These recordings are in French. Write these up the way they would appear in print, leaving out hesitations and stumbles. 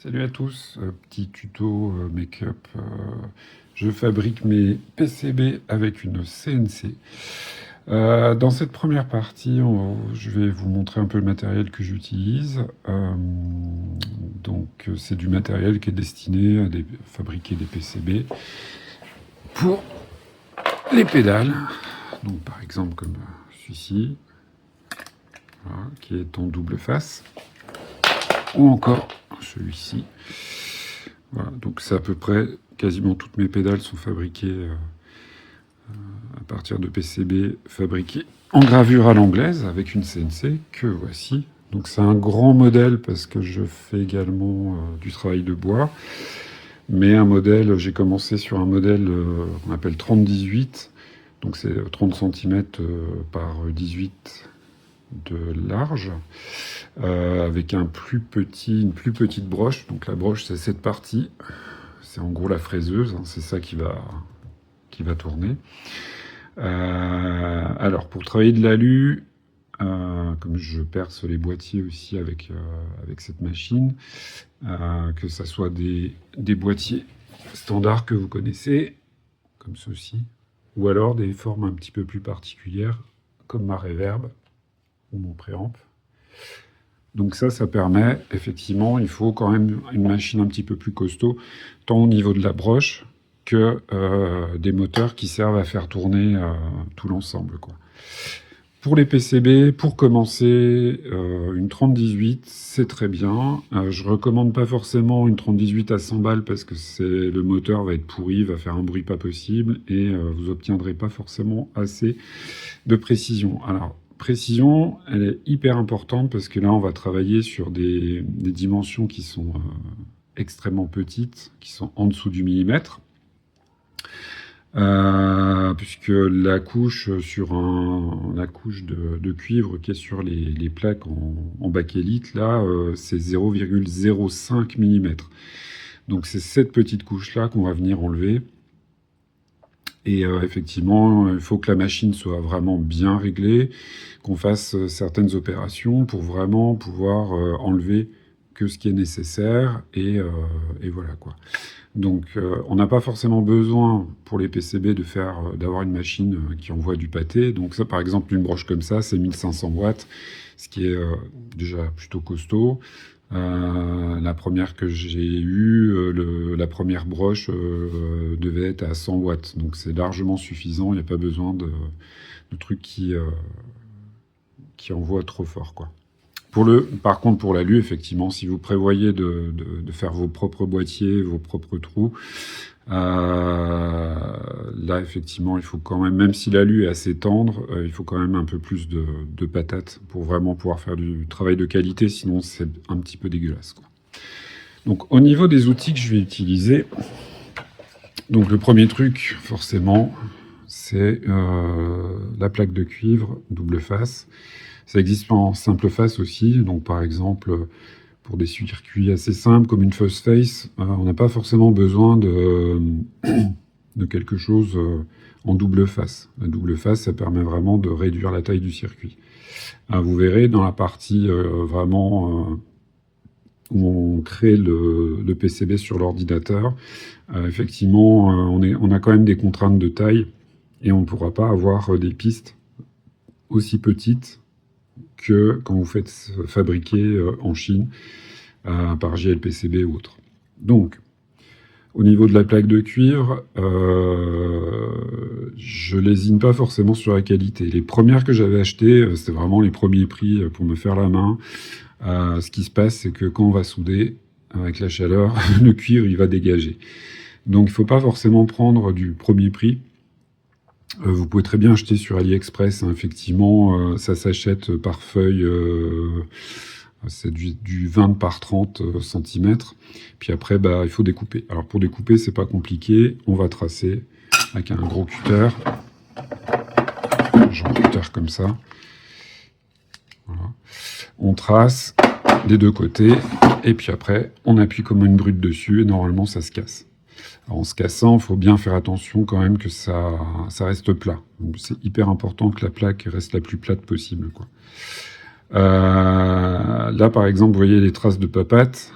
Salut à tous, petit tuto make-up. Je fabrique mes PCB avec une CNC. Dans cette première partie, je vais vous montrer un peu le matériel que j'utilise. C'est du matériel qui est destiné à fabriquer des PCB pour les pédales. Donc par exemple comme celui-ci, voilà, qui est en double face. Ou encore celui-ci. Voilà, donc c'est à peu près, quasiment toutes mes pédales sont fabriquées à partir de PCB fabriqués en gravure à l'anglaise avec une CNC que voici. Donc c'est un grand modèle parce que je fais également du travail de bois. Mais un modèle, j'ai commencé sur un modèle qu'on appelle 30-18. Donc c'est 30 cm par 18 de large, avec une plus petite broche. Donc la broche, c'est cette partie. C'est en gros la fraiseuse, hein, c'est ça qui va tourner. Alors, pour travailler de l'alu, comme je perce les boîtiers aussi avec cette machine, que ça soit des boîtiers standards que vous connaissez, comme ceux-ci, ou alors des formes un petit peu plus particulières, comme ma Reverb ou mon préamp. Donc ça permet, effectivement, il faut quand même une machine un petit peu plus costaud, tant au niveau de la broche que des moteurs qui servent à faire tourner tout l'ensemble, quoi. Pour les PCB, pour commencer, une 30-18, c'est très bien. Je recommande pas forcément une 30-18 à 100 balles parce que le moteur va être pourri, va faire un bruit pas possible et vous obtiendrez pas forcément assez de précision. Alors, précision, elle est hyper importante parce que là, on va travailler sur des dimensions qui sont extrêmement petites, qui sont en dessous du millimètre. Puisque la couche la couche de cuivre qui est sur les plaques en bakélite, là, c'est 0,05 mm. Donc c'est cette petite couche-là qu'on va venir enlever. Et effectivement, il faut que la machine soit vraiment bien réglée, qu'on fasse certaines opérations pour vraiment pouvoir enlever que ce qui est nécessaire, et voilà quoi. Donc on n'a pas forcément besoin pour les PCB d'avoir une machine qui envoie du pâté. Donc ça, par exemple, une broche comme ça, c'est 1500 watts, ce qui est déjà plutôt costaud. La première que j'ai eue, la première broche devait être à 100 watts. Donc c'est largement suffisant, il n'y a pas besoin de trucs qui envoient trop fort, quoi. Par contre, pour l'alu, effectivement, si vous prévoyez de faire vos propres boîtiers, vos propres trous, là, effectivement, il faut quand même si l'alu est assez tendre, il faut quand même un peu plus de patates pour vraiment pouvoir faire du travail de qualité, sinon c'est un petit peu dégueulasse, quoi. Donc, au niveau des outils que je vais utiliser, donc le premier truc, forcément, c'est la plaque de cuivre double face. Ça existe en simple face aussi, donc par exemple, pour des circuits assez simples comme une fuzz face, on n'a pas forcément besoin de quelque chose en double face. La double face, ça permet vraiment de réduire la taille du circuit. Vous verrez dans la partie vraiment où on crée le PCB sur l'ordinateur, effectivement, on a quand même des contraintes de taille et on ne pourra pas avoir des pistes aussi petites que quand vous faites fabriquer en Chine par JLPCB ou autre. Donc, au niveau de la plaque de cuivre, je lésine pas forcément sur la qualité. Les premières que j'avais achetées, c'était vraiment les premiers prix pour me faire la main. Ce qui se passe, c'est que quand on va souder, avec la chaleur, le cuivre, il va dégager. Donc, il ne faut pas forcément prendre du premier prix. Vous pouvez très bien acheter sur AliExpress, hein, effectivement, ça s'achète par feuille, c'est du 20 par 30 cm. Puis après, il faut découper. Alors pour découper, c'est pas compliqué, on va tracer avec un gros cutter, genre cutter comme ça. Voilà. On trace des deux côtés, et puis après, on appuie comme une brute dessus, et normalement, ça se casse. Alors, en se cassant, il faut bien faire attention quand même que ça reste plat. C'est hyper important que la plaque reste la plus plate possible, quoi. Là, par exemple, vous voyez les traces de papates.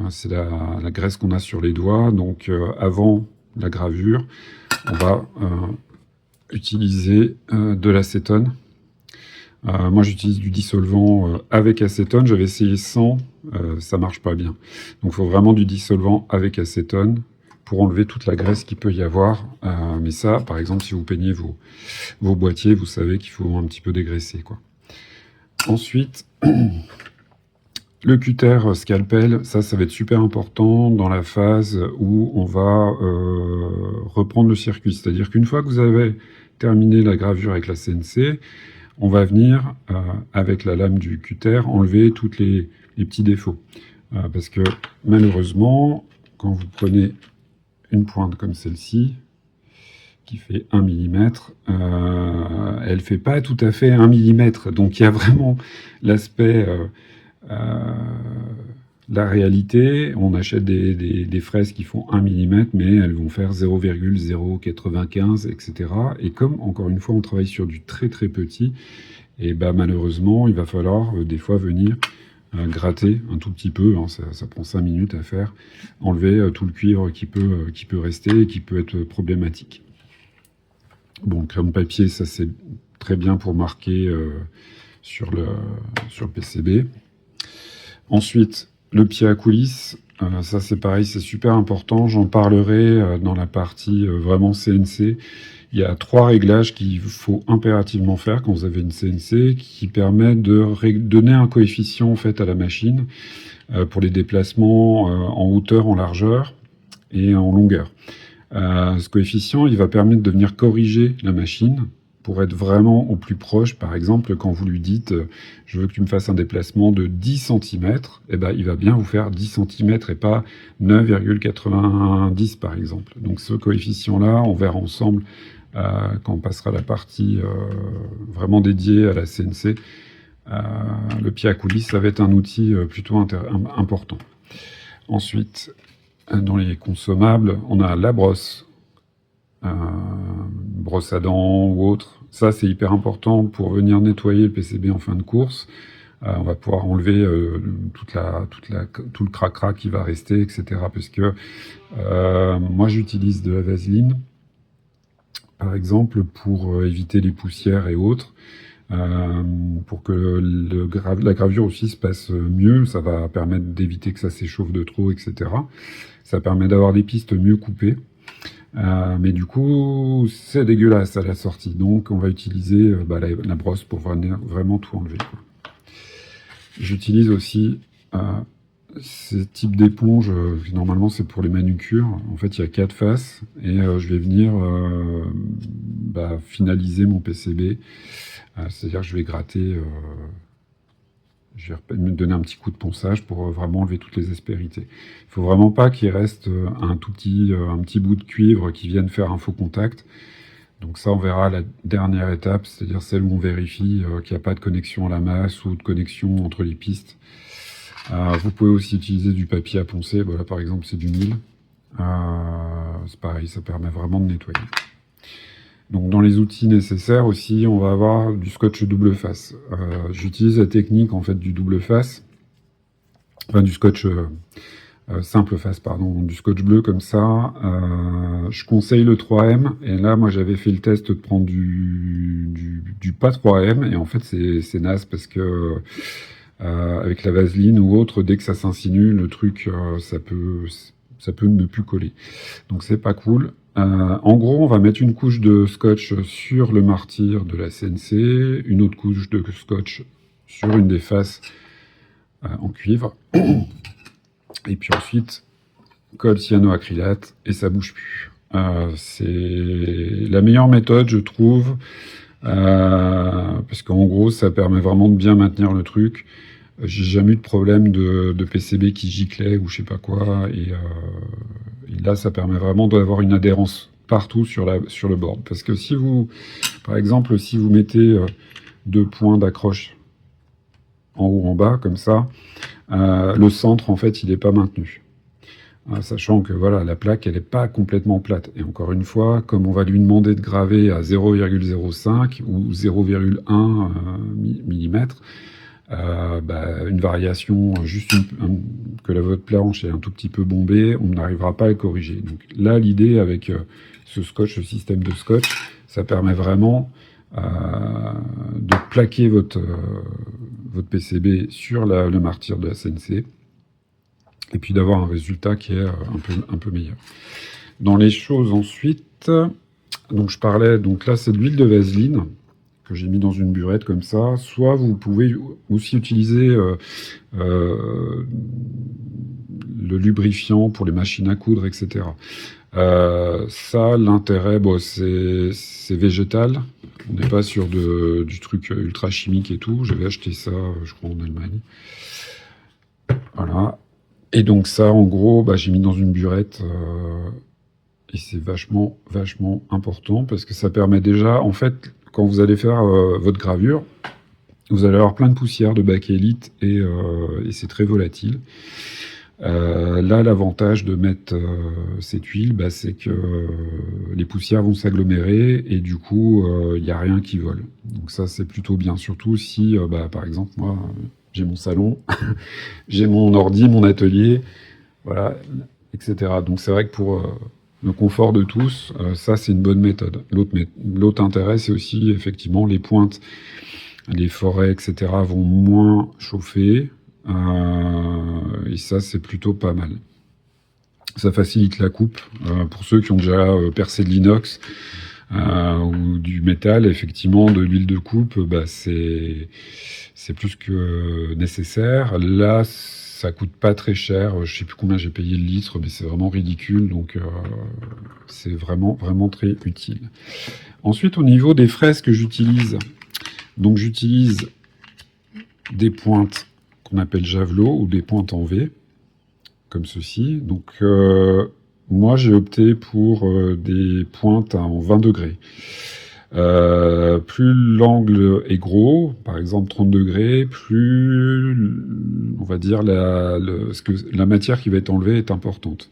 C'est la graisse qu'on a sur les doigts. Donc avant la gravure, on va utiliser de l'acétone. Moi, j'utilise du dissolvant avec acétone. J'avais essayé sans, ça marche pas bien. Donc, il faut vraiment du dissolvant avec acétone pour enlever toute la graisse qu'il peut y avoir. Mais ça, par exemple, si vous peignez vos boîtiers, vous savez qu'il faut un petit peu dégraisser, quoi. Ensuite, le cutter scalpel, ça va être super important dans la phase où on va reprendre le circuit. C'est-à-dire qu'une fois que vous avez terminé la gravure avec la CNC, on va venir, avec la lame du cutter, enlever tous les petits défauts. Parce que malheureusement, quand vous prenez une pointe comme celle-ci, qui fait 1 mm, elle ne fait pas tout à fait 1 mm. Donc il y a vraiment l'aspect... la réalité, on achète des fraises qui font 1 mm, mais elles vont faire 0,095, etc. Et comme, encore une fois, on travaille sur du très très petit, et bah, malheureusement, il va falloir des fois venir gratter un tout petit peu, hein, ça prend 5 minutes à faire, enlever tout le cuivre qui peut rester et qui peut être problématique. Bon, crayon de papier, ça c'est très bien pour marquer sur le PCB. Ensuite, le pied à coulisse, ça c'est pareil, c'est super important. J'en parlerai dans la partie vraiment CNC. Il y a 3 réglages qu'il faut impérativement faire quand vous avez une CNC qui permet de donner un coefficient en fait à la machine pour les déplacements en hauteur, en largeur et en longueur. Ce coefficient, il va permettre de venir corriger la machine pour être vraiment au plus proche. Par exemple, quand vous lui dites « je veux que tu me fasses un déplacement de 10 cm », eh ben, il va bien vous faire 10 cm et pas 9,90 par exemple. Donc ce coefficient-là, on verra ensemble quand on passera la partie vraiment dédiée à la CNC. Le pied à coulisse, ça va être un outil plutôt important. Ensuite, dans les consommables, on a la brosse. Brosse à dents ou autre. Ça, c'est hyper important pour venir nettoyer le PCB en fin de course. On va pouvoir enlever tout le cracra qui va rester, etc. Parce que moi, j'utilise de la vaseline, par exemple, pour éviter les poussières et autres. Pour que la gravure aussi se passe mieux, ça va permettre d'éviter que ça s'échauffe de trop, etc. Ça permet d'avoir des pistes mieux coupées. Mais du coup, c'est dégueulasse à la sortie. Donc, on va utiliser la brosse pour vraiment tout enlever, quoi. J'utilise aussi ces types d'éponges. Normalement, c'est pour les manucures. En fait, il y a 4 faces. Et je vais venir finaliser mon PCB. C'est-à-dire que je vais gratter... je vais me donner un petit coup de ponçage pour vraiment enlever toutes les aspérités. Il ne faut vraiment pas qu'il reste un petit bout de cuivre qui vienne faire un faux contact. Donc ça, on verra la dernière étape, c'est-à-dire celle où on vérifie qu'il n'y a pas de connexion à la masse ou de connexion entre les pistes. Vous pouvez aussi utiliser du papier à poncer. Voilà, par exemple, c'est du 1000. C'est pareil, ça permet vraiment de nettoyer. Donc dans les outils nécessaires aussi, on va avoir du scotch double face. J'utilise la technique en fait du double face, enfin du scotch simple face, pardon, du scotch bleu comme ça. Je conseille le 3M, et là moi j'avais fait le test de prendre du pas 3M, et en fait c'est naze parce que avec la vaseline ou autre, dès que ça s'insinue, le truc ça peut ne plus coller. Donc c'est pas cool. En gros, on va mettre une couche de scotch sur le martyr de la CNC, une autre couche de scotch sur une des faces en cuivre, et puis ensuite, colle cyanoacrylate, et ça bouge plus. C'est la meilleure méthode, je trouve, parce qu'en gros, ça permet vraiment de bien maintenir le truc. J'ai jamais eu de problème de PCB qui giclait ou je sais pas quoi, et là, ça permet vraiment d'avoir une adhérence partout sur le board. Parce que si vous, par exemple, si vous mettez 2 points d'accroche en haut, en bas, comme ça, le centre, en fait, il n'est pas maintenu. Sachant que voilà, la plaque, elle n'est pas complètement plate. Et encore une fois, comme on va lui demander de graver à 0,05 ou 0,1 mm, une variation, que votre planche est un tout petit peu bombée, on n'arrivera pas à le corriger. Donc là, l'idée avec ce système de scotch, ça permet vraiment de plaquer votre PCB sur le martyr de la CNC, et puis d'avoir un résultat qui est un peu meilleur. Dans les choses ensuite, donc je parlais, donc là c'est de l'huile de vaseline que j'ai mis dans une burette comme ça. Soit vous pouvez aussi utiliser le lubrifiant pour les machines à coudre, etc. Ça, l'intérêt, c'est végétal. On n'est pas sur du truc ultra chimique et tout. J'avais acheté ça, je crois, en Allemagne. Voilà. Et donc ça, en gros, j'ai mis dans une burette. Et c'est vachement important parce que ça permet déjà, en fait, quand vous allez faire votre gravure, vous allez avoir plein de poussière de bakélite et c'est très volatile. Là, l'avantage de mettre cette huile, c'est que les poussières vont s'agglomérer et du coup, il n'y a rien qui vole. Donc ça, c'est plutôt bien, surtout si, par exemple, moi, j'ai mon salon, j'ai mon ordi, mon atelier, voilà, etc. Donc c'est vrai que pour le confort de tous, ça, c'est une bonne méthode. L'autre intérêt, c'est aussi, effectivement, les pointes, les forêts, etc., vont moins chauffer. Et ça, c'est plutôt pas mal. Ça facilite la coupe. Pour ceux qui ont déjà percé de l'inox ou du métal, effectivement, de l'huile de coupe, c'est plus que nécessaire. Là, ça coûte pas très cher. Je sais plus combien j'ai payé le litre, mais c'est vraiment ridicule. Donc, c'est vraiment très utile. Ensuite, au niveau des fraises que j'utilise, donc j'utilise des pointes qu'on appelle javelot ou des pointes en V, comme ceci. Donc, moi, j'ai opté pour des pointes en 20 degrés. Plus l'angle est gros, par exemple 30 degrés, plus, on va dire, la matière qui va être enlevée est importante.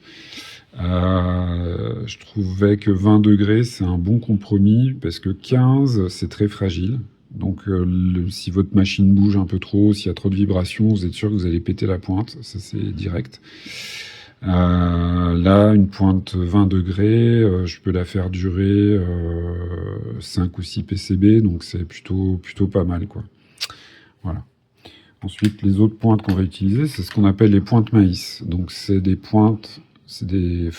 Je trouvais que 20 degrés, c'est un bon compromis, parce que 15, c'est très fragile. Donc, si votre machine bouge un peu trop, s'il y a trop de vibrations, vous êtes sûr que vous allez péter la pointe. Ça, c'est direct. Là, une pointe 20 degrés, je peux la faire durer 5 ou 6 PCB, donc c'est plutôt pas mal, quoi. Voilà. Ensuite, les autres pointes qu'on va utiliser, c'est ce qu'on appelle les pointes maïs. Donc, c'est des pointes, c'est des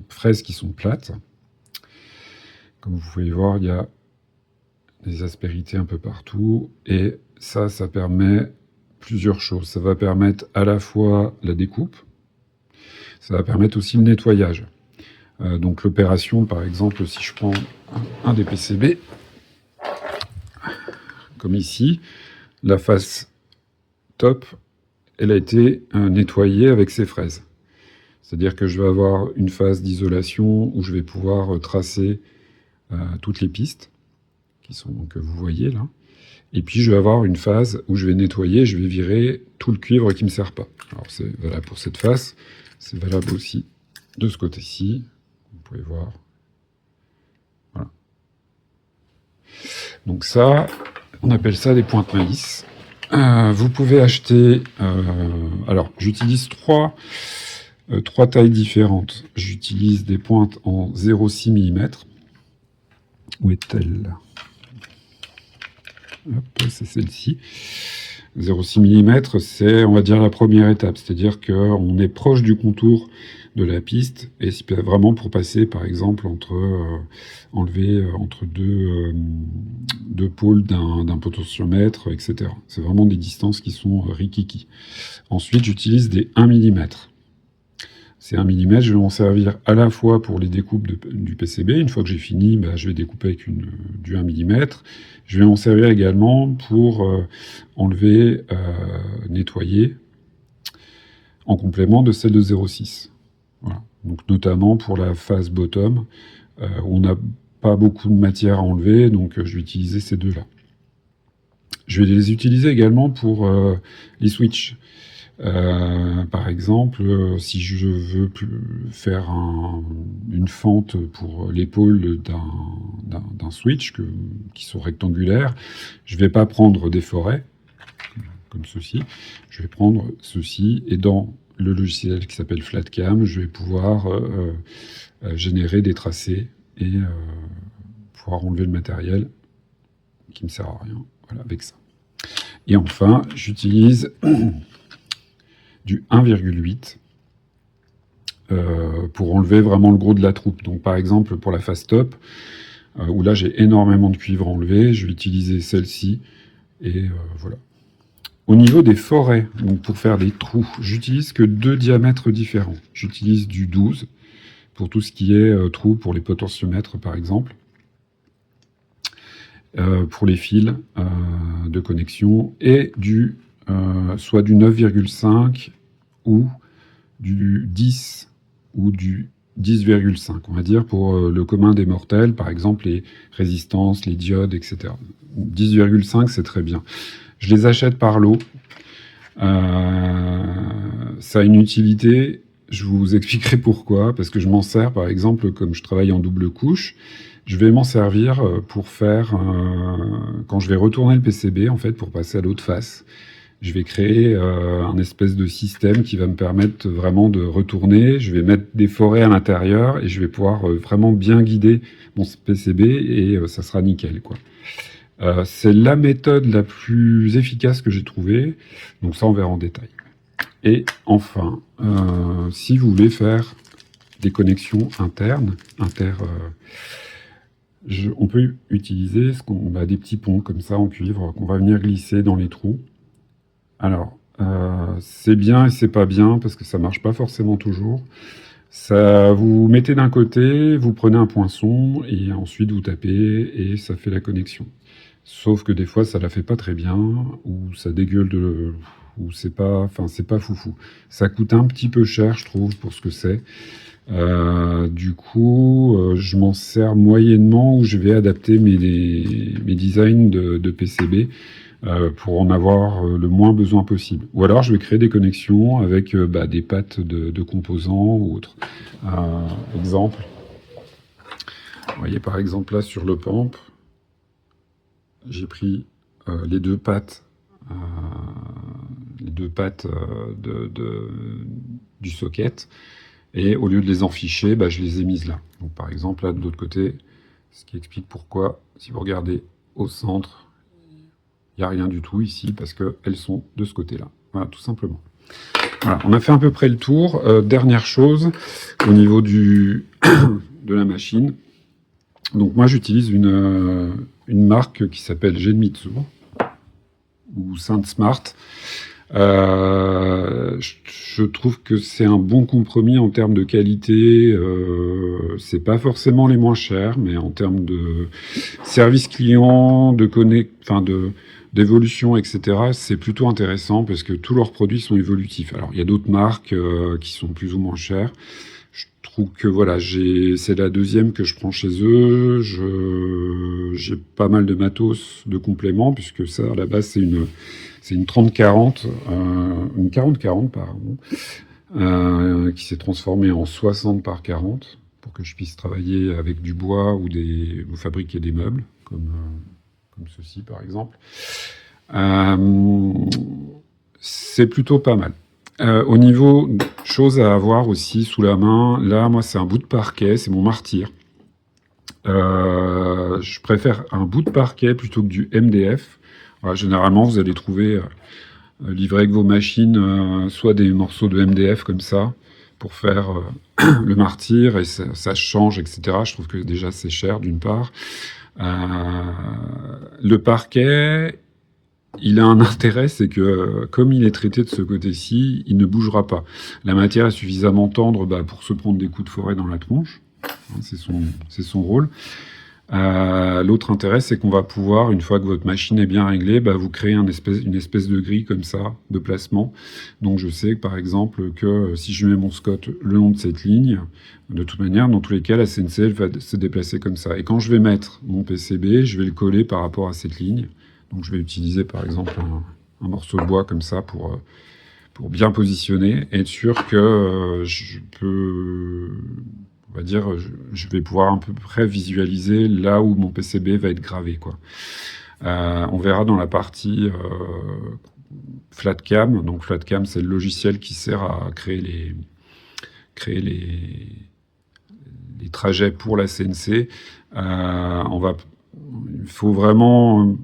fraises qui sont plates. Comme vous pouvez voir, il y a des aspérités un peu partout, et ça permet plusieurs choses. Ça va permettre à la fois la découpe, ça va permettre aussi le nettoyage. Donc l'opération, par exemple, si je prends un des PCB, comme ici, la face top, elle a été nettoyée avec ces fraises. C'est-à-dire que je vais avoir une phase d'isolation où je vais pouvoir tracer toutes les pistes que vous voyez là. Et puis je vais avoir une phase où je vais nettoyer, je vais virer tout le cuivre qui ne me sert pas. Alors c'est valable pour cette face, c'est valable aussi de ce côté-ci. Vous pouvez voir. Voilà. Donc ça, on appelle ça des pointes maïs. Vous pouvez acheter... alors, j'utilise trois tailles différentes. J'utilise des pointes en 0,6 mm. Où est-elle ? Hop, c'est celle-ci. 0,6 mm, c'est, on va dire, la première étape. C'est-à-dire qu'on est proche du contour de la piste, et c'est vraiment pour passer, par exemple, enlever entre deux pôles d'un potentiomètre, etc. C'est vraiment des distances qui sont rikiki. Ensuite, j'utilise des 1 mm. Ces 1 mm, je vais m'en servir à la fois pour les découpes du PCB. Une fois que j'ai fini, je vais découper avec du 1 mm. Je vais m'en servir également pour enlever, nettoyer, en complément de celle de 0,6. Voilà. Donc notamment pour la phase bottom, où on n'a pas beaucoup de matière à enlever, donc je vais utiliser ces deux-là. Je vais les utiliser également pour les switches. Par exemple, si je veux faire une fente pour l'épaule d'un switch qui sont rectangulaires, je ne vais pas prendre des forêts, comme ceci. Je vais prendre ceci, et dans le logiciel qui s'appelle FlatCam, je vais pouvoir générer des tracés et pouvoir enlever le matériel qui ne me sert à rien, voilà, avec ça. Et enfin, j'utilise du 1,8 pour enlever vraiment le gros de la troupe. Donc par exemple, pour la face top, où là j'ai énormément de cuivre enlevé, je vais utiliser celle-ci, et voilà. Au niveau des forêts, donc pour faire des trous, j'utilise que 2 diamètres différents. J'utilise du 12 pour tout ce qui est trou pour les potentiomètres par exemple, pour les fils de connexion, et soit du 9,5 ou du 10 ou du 10,5, on va dire, pour le commun des mortels, par exemple les résistances, les diodes, etc. 10,5, c'est très bien. Je les achète par lot. Ça a une utilité, je vous expliquerai pourquoi, parce que je m'en sers, par exemple, comme je travaille en double couche, je vais m'en servir pour faire, quand je vais retourner le PCB, en fait, pour passer à l'autre face, je vais créer un espèce de système qui va me permettre vraiment de retourner. Je vais mettre des forêts à l'intérieur et je vais pouvoir vraiment bien guider mon PCB, et ça sera nickel, quoi. C'est la méthode la plus efficace que j'ai trouvée. Donc ça, on verra en détail. Et enfin, si vous voulez faire des connexions internes, on peut utiliser des petits ponts comme ça en cuivre qu'on va venir glisser dans les trous. Alors, c'est bien et c'est pas bien parce que ça marche pas forcément toujours. Ça, vous mettez d'un côté, vous prenez un poinçon et ensuite vous tapez et ça fait la connexion. Sauf que des fois ça la fait pas très bien, ou ça dégueule ou c'est pas foufou. Ça coûte un petit peu cher, je trouve, pour ce que c'est. Du coup, je m'en sers moyennement, où je vais adapter mes designs de PCB pour en avoir le moins besoin possible. Ou alors je vais créer des connexions avec des pattes de composants ou autres. Exemple. Vous voyez par exemple là sur le PAMP, j'ai pris les deux pattes du socket, et au lieu de les enficher, je les ai mises là. Donc par exemple là de l'autre côté, ce qui explique pourquoi, si vous regardez au centre, il n'y a rien du tout ici, parce qu'elles sont de ce côté-là. Voilà, tout simplement. Voilà, on a fait à peu près le tour. Dernière chose, au niveau de la machine. Donc moi j'utilise une marque qui s'appelle Genmitsu, ou SaintSmart. Je trouve que c'est un bon compromis en termes de qualité. C'est pas forcément les moins chers, mais en termes de service client, d'évolution, etc., c'est plutôt intéressant parce que tous leurs produits sont évolutifs. Alors il y a d'autres marques qui sont plus ou moins chères. Je trouve que voilà, c'est la deuxième que je prends chez eux. J'ai pas mal de matos de compléments, puisque ça, à la base, c'est une 30-40, une 40-40, pardon, qui s'est transformée en 60 par 40, pour que je puisse travailler avec du bois ou fabriquer des meubles, comme ceci, par exemple. C'est plutôt pas mal. Au niveau choses à avoir aussi sous la main, là, moi, c'est un bout de parquet, c'est mon martyr. Je préfère un bout de parquet plutôt que du MDF. Voilà, généralement, vous allez trouver livré avec vos machines soit des morceaux de MDF comme ça, pour faire le martyr, et ça change, etc. Je trouve que déjà, c'est cher, d'une part. Le parquet, il a un intérêt, c'est que comme il est traité de ce côté-ci, il ne bougera pas. La matière est suffisamment tendre pour se prendre des coups de forêt dans la tronche. C'est son rôle. L'autre intérêt, c'est qu'on va pouvoir, une fois que votre machine est bien réglée, vous créer une espèce de grille comme ça, de placement. Donc je sais que, par exemple, que si je mets mon scot le long de cette ligne, de toute manière, dans tous les cas, la CNC va se déplacer comme ça. Et quand je vais mettre mon PCB, je vais le coller par rapport à cette ligne. Donc je vais utiliser par exemple un morceau de bois comme ça pour bien positionner, et être sûr que on va dire, je vais pouvoir à peu près visualiser là où mon PCB va être gravé, quoi. On verra dans la partie FlatCam. Donc FlatCam, c'est le logiciel qui sert à créer les trajets pour la CNC. Il faut vraiment,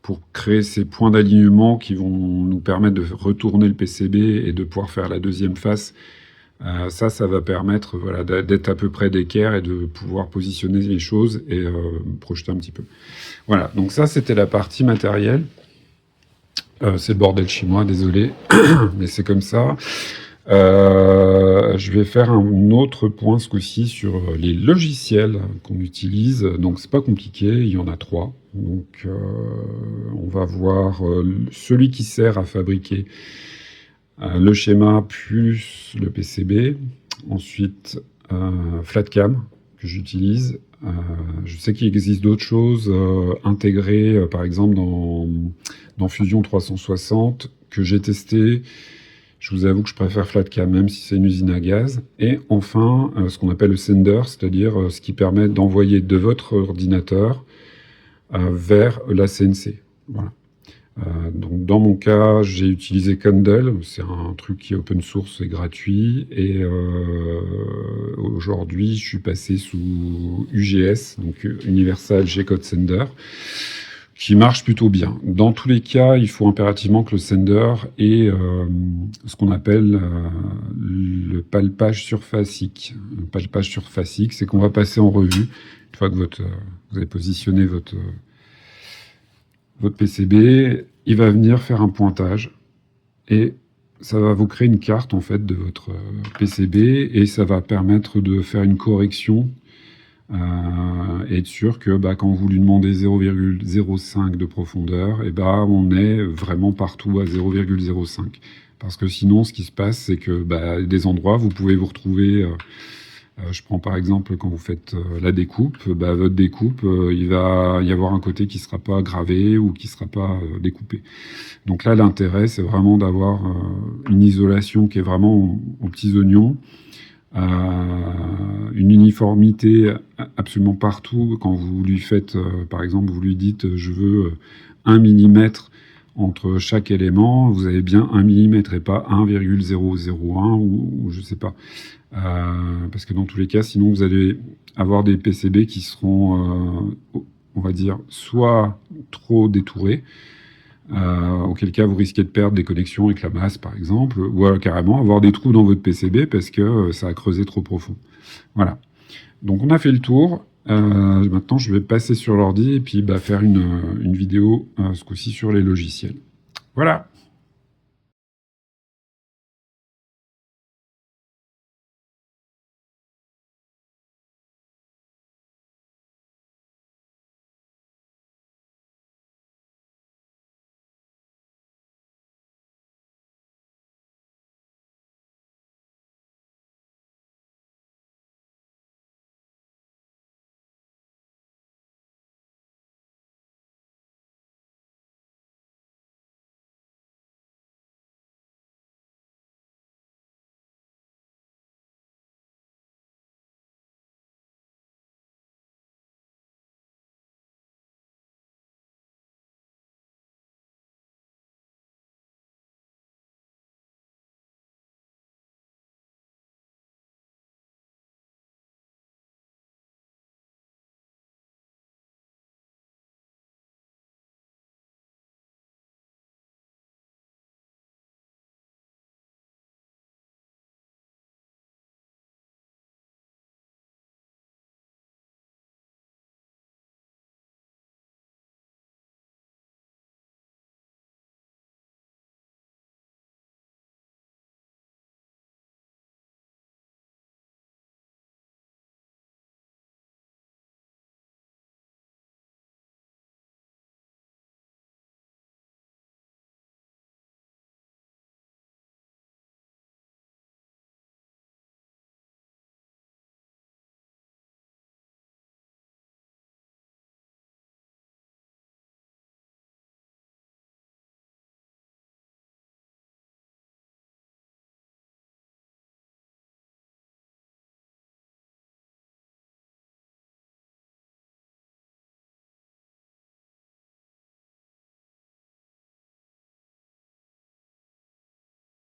pour créer ces points d'alignement qui vont nous permettre de retourner le PCB et de pouvoir faire la deuxième face, ça va permettre voilà, d'être à peu près d'équerre et de pouvoir positionner les choses et projeter un petit peu. Voilà, donc ça c'était la partie matérielle. C'est le bordel chez moi, désolé, mais c'est comme ça. Je vais faire un autre point ce coup-ci sur les logiciels qu'on utilise. Donc c'est pas compliqué, il y en a 3. Donc on va voir celui qui sert à fabriquer le schéma plus le PCB. Ensuite FlatCam que j'utilise. Je sais qu'il existe d'autres choses intégrées, par exemple dans Fusion 360 que j'ai testé. Je vous avoue que je préfère FlatCam, même si c'est une usine à gaz. Et enfin, ce qu'on appelle le sender, c'est-à-dire ce qui permet d'envoyer de votre ordinateur vers la CNC. Voilà. Donc dans mon cas, j'ai utilisé Candle, c'est un truc qui est open source et gratuit. Et aujourd'hui, je suis passé sous UGS, donc Universal G-Code Sender, qui marche plutôt bien. Dans tous les cas, il faut impérativement que le sender ait ce qu'on appelle le palpage surfacique. Le palpage surfacique, c'est qu'on va passer en revue, une fois que vous avez positionné votre PCB, il va venir faire un pointage et ça va vous créer une carte en fait de votre PCB et ça va permettre de faire une correction et être sûr que quand vous lui demandez 0,05 de profondeur, et on est vraiment partout à 0,05. Parce que sinon, ce qui se passe, c'est que des endroits, vous pouvez vous retrouver... je prends par exemple quand vous faites la découpe, votre découpe, il va y avoir un côté qui ne sera pas gravé ou qui ne sera pas découpé. Donc là, l'intérêt, c'est vraiment d'avoir une isolation qui est vraiment aux petits oignons, une uniformité absolument partout. Quand vous lui faites, par exemple, vous lui dites je veux 1 mm entre chaque élément, vous avez bien 1 mm et pas 1,001 ou je sais pas. Parce que dans tous les cas, sinon vous allez avoir des PCB qui seront, on va dire, soit trop détourés, auquel cas vous risquez de perdre des connexions avec la masse par exemple, ou carrément avoir des trous dans votre PCB parce que ça a creusé trop profond. Voilà. Donc on a fait le tour. Maintenant je vais passer sur l'ordi et puis faire une vidéo ce coup-ci sur les logiciels. Voilà.